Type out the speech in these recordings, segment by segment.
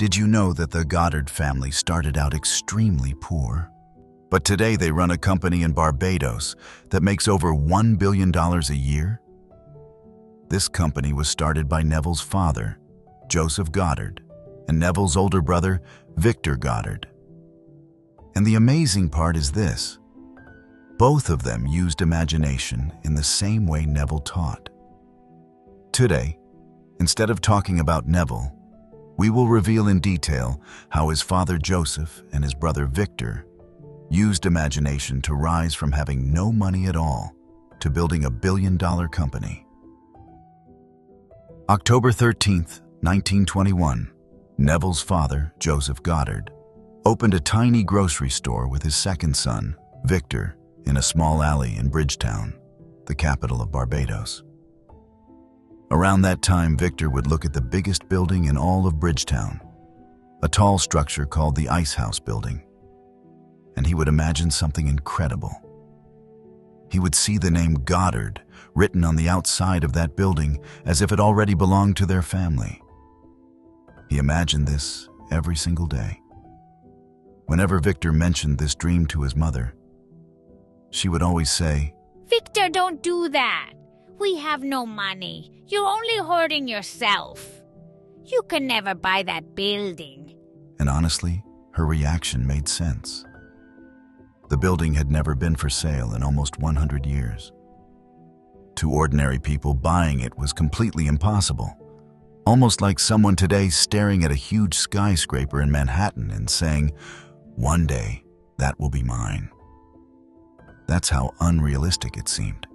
Did you know that the Goddard family started out extremely poor? But today they run a company in Barbados that makes over $1 billion a year? This company was started by Neville's father, Joseph Goddard, and Neville's older brother, Victor Goddard. And the amazing part is this: both of them used imagination in the same way Neville taught. Today, instead of talking about Neville, we will reveal in detail how his father Joseph and his brother Victor used imagination to rise from having no money at all to building a billion-dollar company. October 13th, 1921, Neville's father, Joseph Goddard, opened a tiny grocery store with his second son, Victor, in a small alley in Bridgetown, the capital of Barbados. Around that time, Victor would look at the biggest building in all of Bridgetown, a tall structure called the Ice House Building, and he would imagine something incredible. He would see the name Goddard written on the outside of that building as if it already belonged to their family. He imagined this every single day. Whenever Victor mentioned this dream to his mother, she would always say, "Victor, don't do that. We have no money. You're only hurting yourself. You can never buy that building." And honestly, her reaction made sense. The building had never been for sale in almost 100 years. To ordinary people, buying it was completely impossible, almost like someone today staring at a huge skyscraper in Manhattan and saying, "One day, that will be mine." That's how unrealistic it seemed.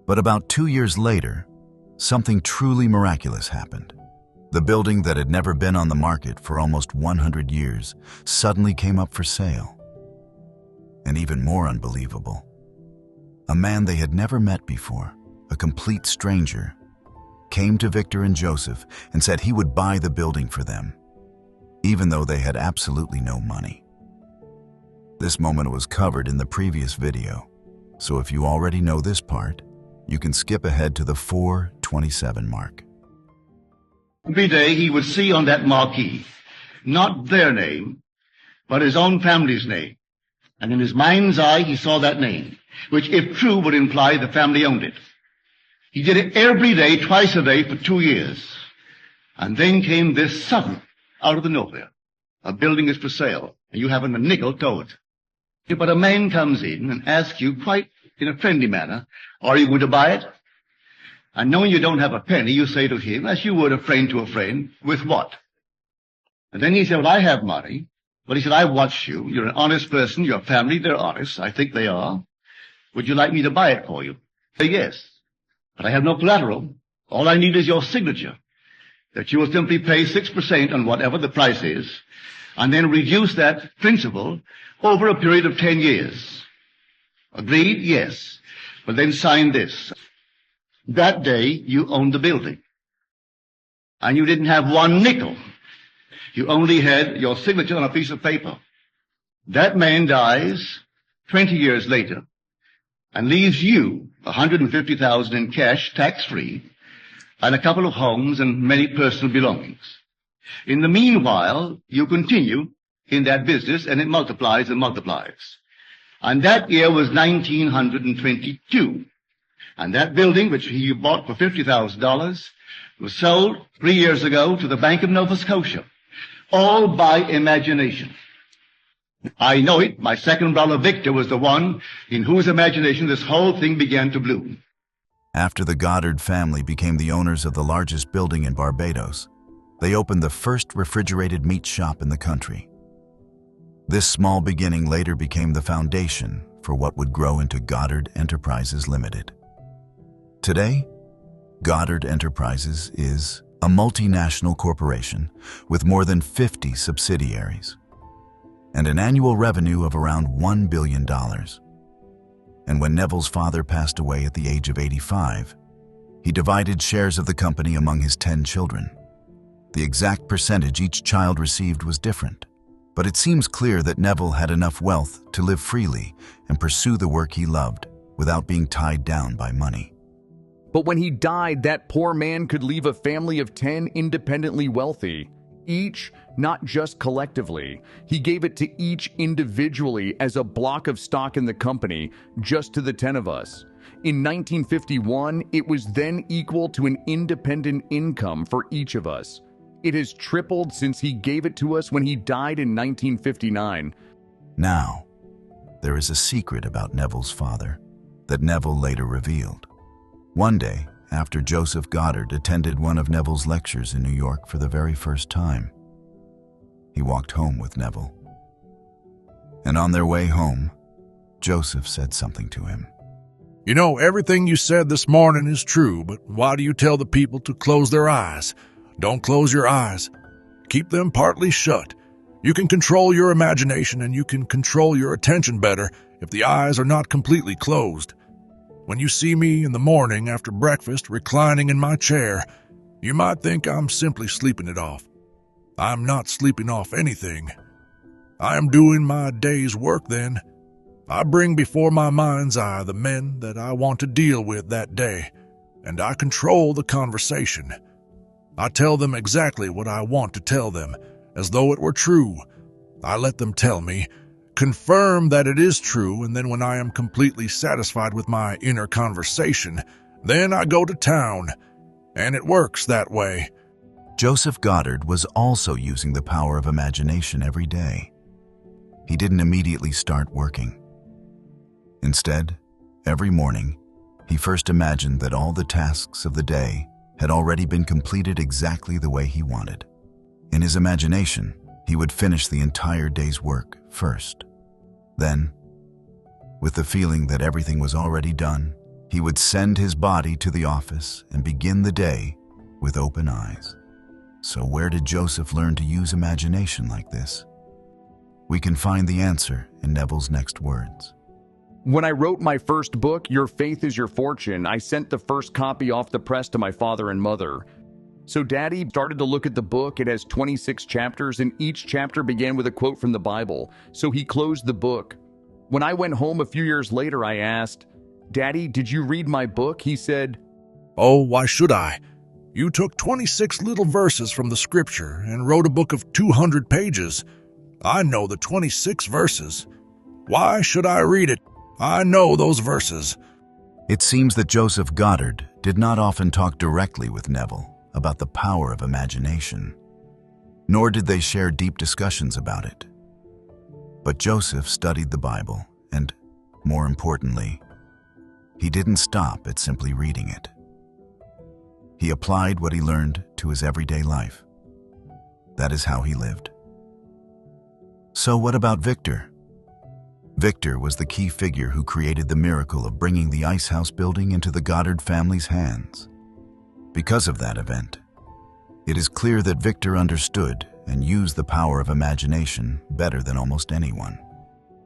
But about 2 years later, something truly miraculous happened. The building that had never been on the market for almost 100 years suddenly came up for sale. And even more unbelievable, a man they had never met before, a complete stranger, came to Victor and Joseph and said he would buy the building for them, even though they had absolutely no money. This moment was covered in the previous video, so if you already know this part, you can skip ahead to the 4:27 mark. Every day he would see on that marquee, not their name, but his own family's name. And in his mind's eye, he saw that name, which, if true, would imply the family owned it. He did it every day, twice a day, for 2 years. And then came this sudden, out of the nowhere. A building is for sale, and you haven't a nickel toward it. But a man comes in and asks you, quite in a friendly manner, "Are you going to buy it?" And knowing you don't have a penny, you say to him, as you would a friend to a friend, "With what?" And then he said, "Well, I have money." But he said, "I've watched you. You're an honest person. Your family, they're honest. I think they are. Would you like me to buy it for you?" Say, "Yes. But I have no collateral. All I need is your signature, that you will simply pay 6% on whatever the price is, and then reduce that principal over a period of 10 years. Agreed? Yes. But then sign this. That day, you owned the building. And you didn't have one nickel. You only had your signature on a piece of paper. That man dies 20 years later and leaves you $150,000 in cash, tax-free, and a couple of homes and many personal belongings. In the meanwhile, you continue in that business, and it multiplies and multiplies. And that year was 1922. And that building, which he bought for $50,000, was sold 3 years ago to the Bank of Nova Scotia, all by imagination. I know it. My second brother, Victor, was the one in whose imagination this whole thing began to bloom. After the Goddard family became the owners of the largest building in Barbados, they opened the first refrigerated meat shop in the country. This small beginning later became the foundation for what would grow into Goddard Enterprises Limited. Today, Goddard Enterprises is a multinational corporation with more than 50 subsidiaries and an annual revenue of around $1 billion. And when Neville's father passed away at the age of 85, he divided shares of the company among his 10 children. The exact percentage each child received was different, but it seems clear that Neville had enough wealth to live freely and pursue the work he loved without being tied down by money. But when he died, that poor man could leave a family of 10 independently wealthy. Each, not just collectively. He gave it to each individually as a block of stock in the company, just to the 10 of us. In 1951, it was then equal to an independent income for each of us. It has tripled since he gave it to us when he died in 1959. Now, there is a secret about Neville's father that Neville later revealed. One day, after Joseph Goddard attended one of Neville's lectures in New York for the very first time, he walked home with Neville. And on their way home, Joseph said something to him. You know, everything you said this morning is true, but why do you tell the people to close their eyes? Don't close your eyes. Keep them partly shut. You can control your imagination and you can control your attention better if the eyes are not completely closed. When you see me in the morning after breakfast reclining in my chair, you might think I'm simply sleeping it off. I'm not sleeping off anything. I am doing my day's work then. I bring before my mind's eye the men that I want to deal with that day, and I control the conversation. I tell them exactly what I want to tell them, as though it were true. I let them tell me, confirm that it is true, and then when I am completely satisfied with my inner conversation, then I go to town, and it works that way. Joseph Goddard was also using the power of imagination every day. He didn't immediately start working. Instead, every morning, he first imagined that all the tasks of the day had already been completed exactly the way he wanted. In his imagination, he would finish the entire day's work first. Then, with the feeling that everything was already done, he would send his body to the office and begin the day with open eyes. So where did Joseph learn to use imagination like this? We can find the answer in Neville's next words. When I wrote my first book, Your Faith is Your Fortune, I sent the first copy off the press to my father and mother. So Daddy started to look at the book. It has 26 chapters, and each chapter began with a quote from the Bible. So he closed the book. When I went home a few years later, I asked, Daddy, did you read my book? He said, Oh, why should I? You took 26 little verses from the scripture and wrote a book of 200 pages. I know the 26 verses. Why should I read it? I know those verses. It seems that Joseph Goddard did not often talk directly with Neville about the power of imagination, nor did they share deep discussions about it. But Joseph studied the Bible, and, more importantly, he didn't stop at simply reading it. He applied what he learned to his everyday life. That is how he lived. So what about Victor? Victor was the key figure who created the miracle of bringing the ice house building into the Goddard family's hands. Because of that event, it is clear that Victor understood and used the power of imagination better than almost anyone.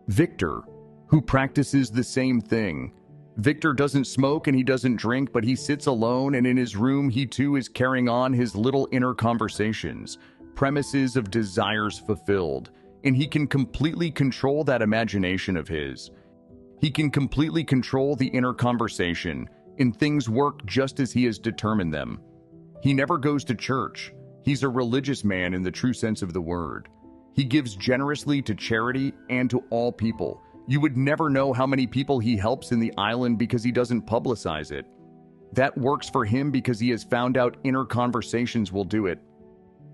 Victor, who practices the same thing. Victor doesn't smoke and he doesn't drink, but he sits alone, and in his room he too is carrying on his little inner conversations, premises of desires fulfilled. And he can completely control that imagination of his. He can completely control the inner conversation, and things work just as he has determined them. He never goes to church. He's a religious man in the true sense of the word. He gives generously to charity and to all people. You would never know how many people he helps in the island because he doesn't publicize it. That works for him because he has found out inner conversations will do it.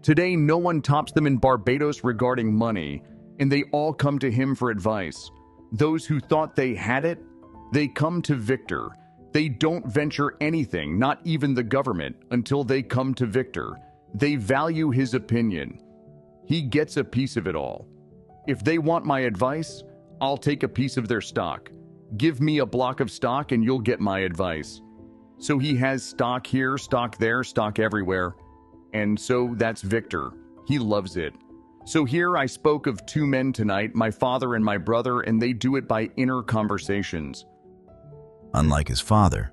Today, no one tops them in Barbados regarding money, and they all come to him for advice. Those who thought they had it, they come to Victor. They don't venture anything, not even the government, until they come to Victor. They value his opinion. He gets a piece of it all. If they want my advice, I'll take a piece of their stock. Give me a block of stock and you'll get my advice. So he has stock here, stock there, stock everywhere. And so that's Victor. He loves it. So here I spoke of two men tonight, my father and my brother, and they do it by inner conversations. Unlike his father,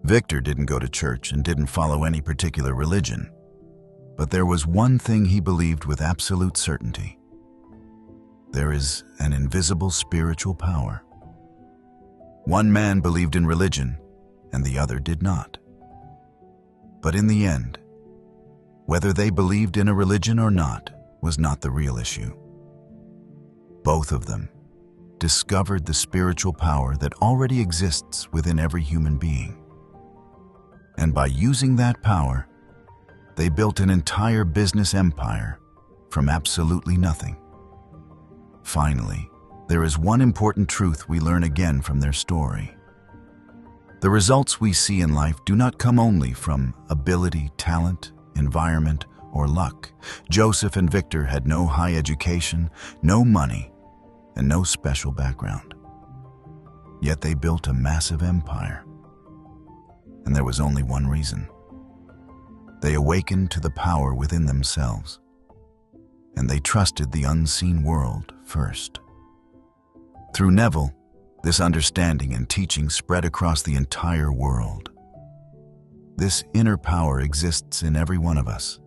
Victor didn't go to church and didn't follow any particular religion. But there was one thing he believed with absolute certainty. There is an invisible spiritual power. One man believed in religion, and the other did not. But in the end, Whether they believed in a religion or not was not the real issue. Both of them discovered the spiritual power that already exists within every human being. And by using that power, they built an entire business empire from absolutely nothing. Finally, there is one important truth we learn again from their story. The results we see in life do not come only from ability, talent, environment, or luck. Joseph and Victor had no high education, no money, and no special background. Yet they built a massive empire. And there was only one reason. They awakened to the power within themselves, and they trusted the unseen world first. Through Neville, this understanding and teaching spread across the entire world. This inner power exists in every one of us,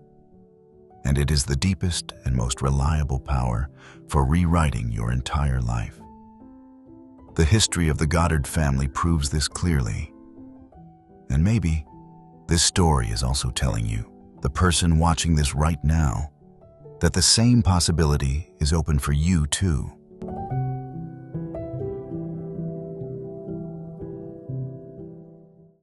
and it is the deepest and most reliable power for rewriting your entire life. The history of the Goddard family proves this clearly. And maybe this story is also telling you, the person watching this right now, that the same possibility is open for you too.